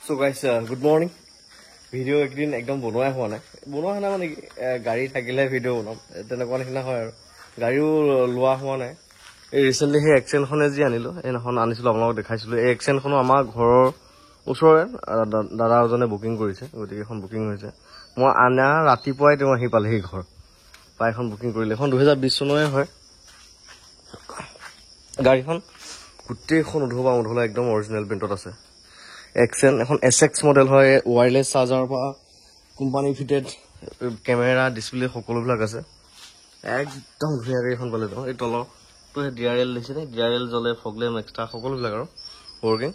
So guys, good morning. Video একদিন একদম বনোৱা হোৱা নাই মানে গাড়ী থাকিলে ভিডিও বনাম তেনেকুৱা নিচিনা হয় আৰু গাড়ীও লোৱা হোৱা নাই এই ৰিসেন্টলি হে এক্সেনখনে যি আনিলো এইখন আনিছিলো আপোনালোকক দেখাইছিলো এই এক্সেনখনো আমাৰ ঘৰৰ ওচৰৰে দাদা এজনে বুকিং কৰিছে গতিকে এখন বুকিং হৈছে মই আনা ৰাতিপুৱাই তেওঁ আহি পালেহি ঘৰ পাই এখন বুকিং কৰিলে এখন 2020 চনৰে হয় গাড়ীখন গোটেইখন উধবা উধলা একদম অৰিজিনেল প্ৰিন্টত আছে Exen এখন SX মডেল হয় ওয়্যাৰলেস চাৰ্জাৰ পৰা কোম্পানী ফিটেড ক্যামেৰা ডিসপ্লে সকলোবিলাক আছে একদম ধুনীয়াকৈ এখন পালে তো এই তলৰ তো DRL দিছে DRL জ্বলে ফগলেম এক্সট্ৰা সকলোবিলাক আৰু ওয়াৰ্কিং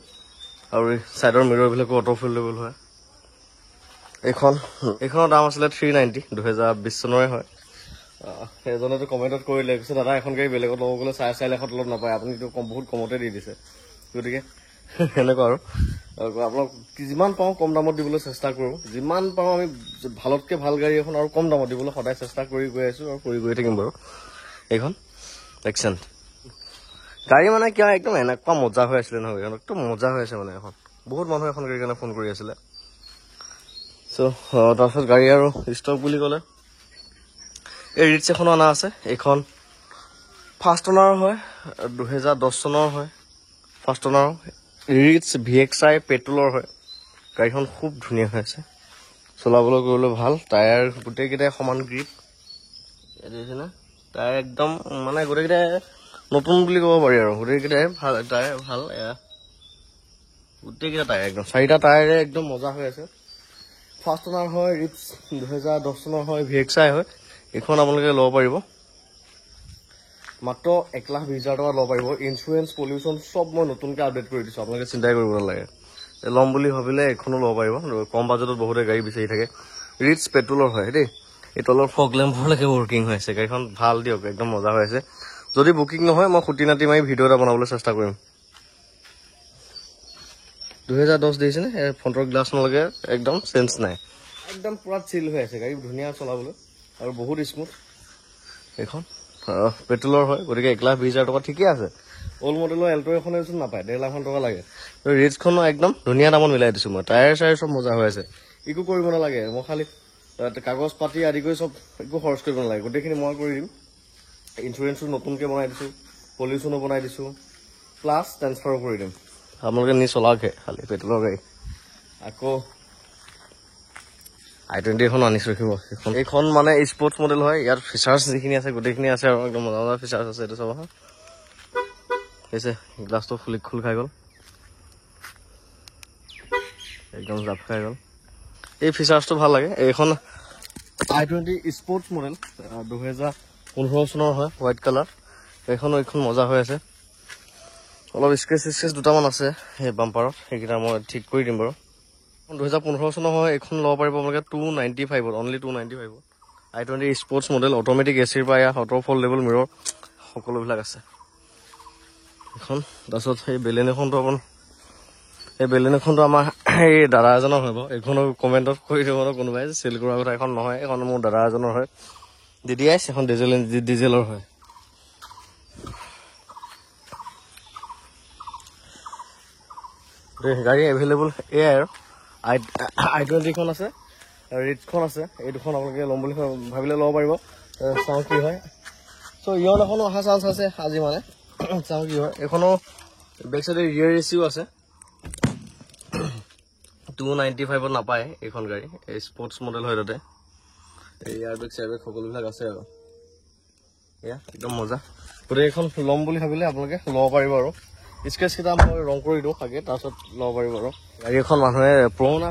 আৰু সাইডৰ মিৰৰ বিলাক অটো ফিল্ডেবল হয় এইখনৰ দাম আছিল 390 2020 চনৰে হয় এজনে তো কমেন্টত কৰিলে কৈছে দাদা এখন গাড়ী বেলেগত লব গলে 4.5 লাখত লব নাপায় আপুনি তো বহুত কমতে দি দিছে গতিকে এনেকুৱা আৰু আপোনাক যিমান পাওঁ কম দামত দিবলৈ চেষ্টা কৰো যিমান পাওঁ আমি ভালতকে ভাল গাড়ী এখন আৰু কম দামত দিবলৈ সদায় চেষ্টা কৰি গৈ আছো আৰু কৰি গৈ থাকিম বাৰু এইখন এক্সেন্ট গাড়ী মানে কি একদম এনেকুৱা মজা হৈ আছিল নহয় একদম মজা হৈ আছে মানে এখন বহুত মানুহ এখন গাড়ীৰ কাৰণে ফোন কৰি আছিল সো তাৰপিছত গাড়ী আৰু ষ্টক বুলি ক'লে এই ৰিটছ এখন আনা আছে এইখন ফাৰ্ষ্ট অনাৰ হয় 2010 চনৰ হয় ফাৰ্ষ্ট অনাৰ ৰিটছ VXI পেট্ৰলৰ হয় গাড়ীখন খুব ধুনীয়া হৈ আছে চলাবলৈ কৰিবলৈ ভাল টায়াৰ গোটেইকেইটা সমান গ্ৰিপ এদিছে টায়াৰ একদম মানে গোটেইকেইটা নতুন বুলি ক'ব পাৰি আৰু গোটেইকেইটাই ভাল টায়াৰ ভাল গোটেইকেইটা টায়াৰ একদম চাৰিটা টায়াৰে একদম মজা হৈ আছে ফাৰ্ষ্ট অনাৰ হয় ৰিটছ 2010 চনৰ হয় VXI হয় এখন আপোনালোকে ল'ব পাৰিব মাত্ৰ 1,20,000 টকা ল'ব পাৰিব ইন্স্যুৰেন্স পলিউশন সব মই নতুনকৈ আপডেট কৰি দিছো আপোনালোকে চিন্তাই কৰিব নালাগে লম বুলি ভাবিলে এখনো ল'ব পাৰিব কম বাজেটত বহুতে গাড়ী বিচাৰি থাকে ৰিটছ পেট্ৰলৰ হয় দেই এই তলৰ ফগ লেম্পৰলৈকে ৱৰ্কিং হৈ আছে গাড়ীখন ভাল দিয়ক একদম মজা হৈ আছে যদি বুকিং নহয় মই খুটি নাটি মাৰি ভিডিও এটা বনাবলৈ চেষ্টা কৰিম 2010 দিছে নে ফ্ৰণ্টৰ গ্লাছ নলগে একদম সেন্স নাই একদম পুৰা চিল হৈ আছে গাড়ী ধুনীয়া চলাবলৈ আৰু বহুত স্মুথ এখন পেট্ৰলৰ হয় গতিকে 1,20,000 টকা ঠিকই আছে ওল্ড মডেলৰ এল্টো এখন এচোন নাপায় 1.5 লাখ টকা লাগে ৰিটছখনো একদম ধুনীয়া দামত মিলাই দিছো মই টায়াৰ চায়াৰ সব মজা হৈ আছে একো কৰিব নালাগে মই খালি কাগজ পাতি আদি কৰি সব একো খৰচ কৰিব নালাগে গোটেইখিনি মই কৰি দিম ইন্স্যুৰেন্সও নতুনকৈ বনাই দিছো পলিউশনো বনাই দিছো প্লাস ট্ৰান্সফাৰো কৰি দিম আপোনালোকে নি চলাকে খালি পেট্ৰলৰ গাড়ী আকৌ i20 এখন আনিছ ৰাখিব এইখন মানে স্পৰ্টছ মডেল হয় ইয়াৰ ফিচাৰ্স যিখিনি আছে গোটেইখিনি আছে আৰু একদম মজা মজা ফিচাৰ্স আছে এটো সব এসে গ্লাসটো খুল খাই গল একদম জাপ খাই গল এই ফিচাৰ্সটো ভাল লাগে এইখন i20 স্পৰ্টছ মডেল 2015 চনৰ হয় হোৱাইট কালাৰ এইখন মজা হৈ আছে অলপ স্ক্ৰেচ দুটামান আছে এই বাম্পাৰত সেইকেইটা মই ঠিক কৰি দিম বাৰু 2015 চনৰ হয় এখন ল'ব পাৰিব আপোনালোকে 295 only 295 i20 sports model automatic এচিৰ পৰা অটো ফল্ডেবল মিৰৰ সকলোবিলাক আছে এখন তাৰপিছত এই বেলেনখনটো এই বেলেনখনটো আমাৰ এই দাদা এজনৰ হ'ব এইখনো কমেন্টত কৈ দিব কোনোবাই সেল কৰাৰ কথা এখন নহয় এখন মোৰ দাদা এজনৰ হয় DDIS এখন ডিজেলৰ হয় গাড়ী এভেইলেবল এই আৰু i20 খন আছে ৰিটছ খন আছে এই দুখন আপোনালোকে ল'ম বুলি ভাবিলে ল'ব পাৰিব চাও কি হয় সো ইয়ন এখনো অহা চান্স আছে আজি মানে চাও কি হয় এখনো বেক সাইডে ৰিয়াৰ এচিও আছে 295 ত নাপায় এইখন গাড়ী এই স্পৰ্টছ মডেল হয় তাতে এই ইয়াৰ বেক সাইডে সকলোবিলাক আছে আৰু এয়া একদম মজা গতিকে এইখন ল'ম বুলি ভাবিলে আপোনালোকে ল'ব পাৰিব আৰু স্কেচ কিটা মই ৰং কৰি দিও আগে তাৰপিছত ল'ব পাৰিব আৰু গাড়ী এখন মানুহে পুৰণা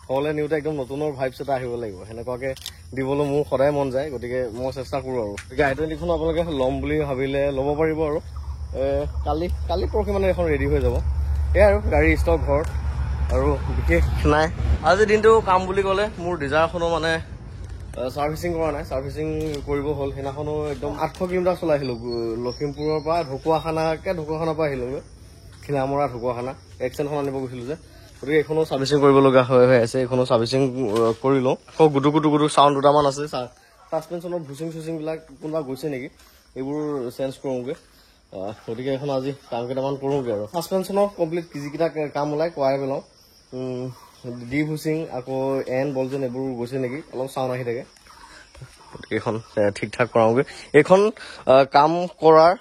হলে নিউতে একদম নতুনৰ ভাইবছ এটা আহিব লাগিব হেনেকুৱাকে দিবলৈ মোৰ সদায় মন যায় গতিকে মই চেষ্টা কৰো আৰু গতিকে i20 খন আপোনালোকে ল'ম বুলি ভাবিলে ল'ব পাৰিব আৰু কালি পৰহি মানে এখন ৰেডি হৈ যাব এই আৰু গাড়ী ষ্টক ঘৰত আৰু বিশেষ নাই আজি দিনটো কাম বুলি ক'লে মোৰ ডিজাৰখনো মানে সাৰ্ভিসিং কৰা নাই সাৰ্ভিসিং কৰিব হল হেনাখনো একদম 800 কিলোমিটাৰ চলাই আহিলো লখিমপুৰৰ পৰা ঢকুৱাখানাৰ পৰা আহিলো খিলামৰা ঢকুৱাখানা এক্সেনখন আনিব গৈছিলো যে গতিকে এখনো সাৰ্ভিসিং কৰিব লগা হৈ আছে এখনো সাৰ্ভিসিং কৰি লওঁ আকৌ গুটু সাউন্ড দুটামান আছে সাসপেনশনৰ ভুচিং বিলাক কোনবা গৈছে নেকি এইবোৰ চেঞ্জ কৰোগে গতিকে এখন আজি কাম কেইটামান কৰোগে আৰু সাসপেনশনৰ কমপ্লিট যিকিটা কাম ওলাই কোৱাই পেলাও ডি ভুচিং আকৌ এন বলজেন এইবোৰ গৈছে নেকি, অলপ চাউণ্ড আহি থাকে। এইখন ঠিক ঠাক কৰাওঁগৈ। এইখন কাম কৰাৰ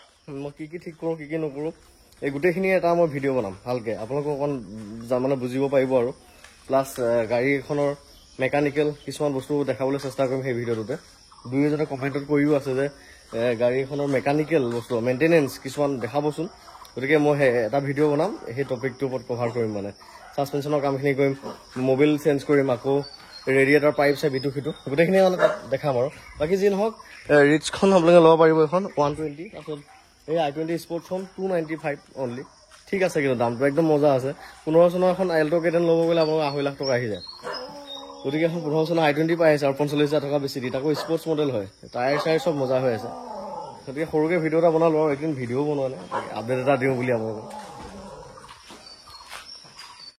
মই কি কি ঠিক কৰোঁ কি কি নকৰোঁ এই গোটেইখিনি এটা মই ভিডিঅ' বনাম ভালকৈ, আপোনালোকক অকণ মানে বুজিব পাৰিব আৰু। প্লাছ গাড়ীখনৰ মেকানিকেল কিছুমান বস্তু দেখাবলৈ চেষ্টা কৰিম সেই ভিডিঅ'টোতে। দুই এজনে কমেণ্টত কৰিও আছে যে গাড়ীখনৰ মেকানিকেল বস্তু মেইনটেনেঞ্চ কিছুমান দেখাবচোন, গতিকে মই এটা ভিডিঅ' বনাম সেই টপিকটোৰ ওপৰত কভাৰ কৰিম। মানে ছাছপেনশ্যনৰ কামখিনি কৰিম, মবিল চেঞ্জ কৰিম, আকৌ ৰেডিয়েটাৰ পাইপ চাইপ ইটো সিটো গোটেইখিনি মানে তাত দেখাম আৰু। বাকী যি নহওক ৰিচখন আপোনালোকে ল'ব পাৰিব, এইখন 120, তাৰপিছত এই i20 স্পৰ্টছখন 295 অনলি। ঠিক আছে, কিন্তু দামটো একদম মজা আছে। 15 চনৰ এখন এল্টো কেটেন ল'ব গ'লে আপোনালোকৰ 2.5 লাখ টকা আহি যায়। গতিকে এখন 15 চনৰ i20 পাই আছে আৰু 45,000 টকা বেছি দি, তাকো স্পৰ্টছ মডেল হয়, টায়াৰ চায়াৰ চব মজা হৈ আছে। গতিকে সৰুকৈ ভিডিঅ' এটা বনালোঁ আৰু একদিন ভিডিঅ'ও বনোৱা নাই, আপডেট এটা দিওঁ বুলি আপোনালোকক।